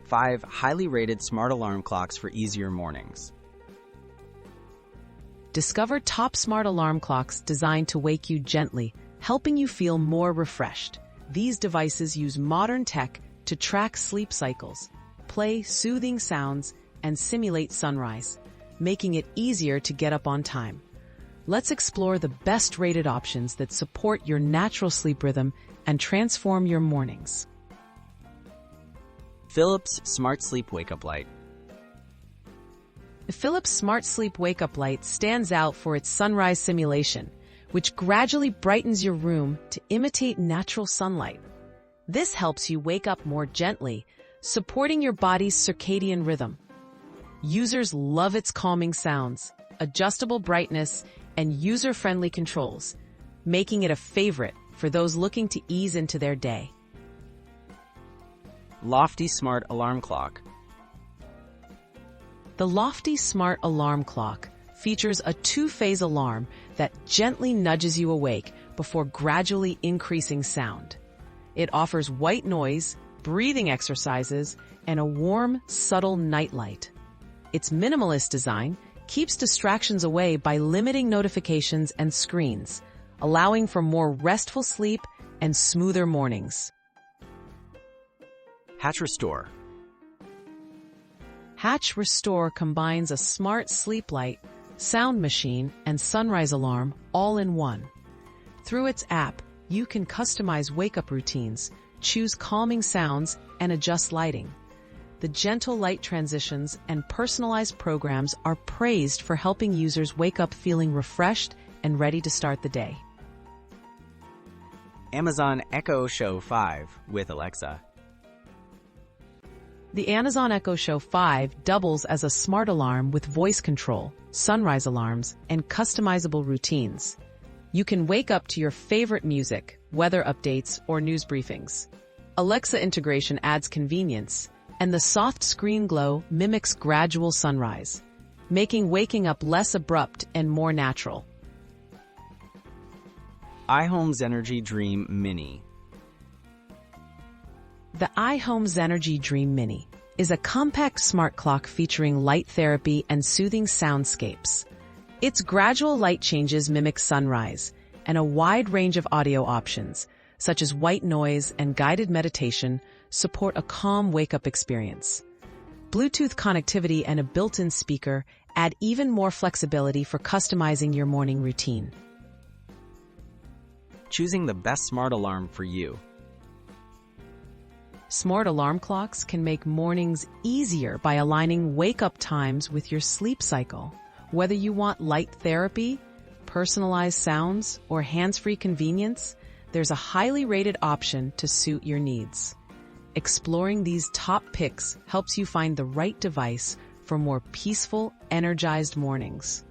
5 highly rated smart alarm clocks for easier mornings. Discover top smart alarm clocks designed to wake you gently, helping you feel more refreshed. These devices use modern tech to track sleep cycles, play soothing sounds, and simulate sunrise, making it easier to get up on time. Let's explore the best-rated options that support your natural sleep rhythm and transform your mornings. Philips SmartSleep Wake-Up Light. The Philips SmartSleep Wake-Up Light stands out for its sunrise simulation, which gradually brightens your room to imitate natural sunlight. This helps you wake up more gently, supporting your body's circadian rhythm. Users love its calming sounds, adjustable brightness, and user-friendly controls, making it a favorite for those looking to ease into their day. Loftie Smart Alarm Clock. The Loftie Smart Alarm Clock features a 2-phase alarm that gently nudges you awake before gradually increasing sound. It offers white noise, breathing exercises, and a warm, subtle nightlight. Its minimalist design keeps distractions away by limiting notifications and screens, allowing for more restful sleep and smoother mornings. Hatch Restore. Hatch Restore combines a smart sleep light, sound machine, and sunrise alarm all in one. Through its app, you can customize wake-up routines, choose calming sounds, and adjust lighting. The gentle light transitions and personalized programs are praised for helping users wake up feeling refreshed and ready to start the day. Amazon Echo Show 5 with Alexa. The Amazon Echo Show 5 doubles as a smart alarm with voice control, sunrise alarms, and customizable routines. You can wake up to your favorite music, weather updates, or news briefings. Alexa integration adds convenience, and the soft screen glow mimics gradual sunrise, making waking up less abrupt and more natural. iHome Zenergy Dream Mini. The iHome Zenergy Dream Mini is a compact smart clock featuring light therapy and soothing soundscapes. Its gradual light changes mimic sunrise, and a wide range of audio options, such as white noise and guided meditation, support a calm wake-up experience. Bluetooth connectivity and a built-in speaker add even more flexibility for customizing your morning routine. Choosing the best smart alarm for you. Smart alarm clocks can make mornings easier by aligning wake-up times with your sleep cycle. Whether you want light therapy, personalized sounds, or hands-free convenience, there's a highly rated option to suit your needs. Exploring these top picks helps you find the right device for more peaceful, energized mornings.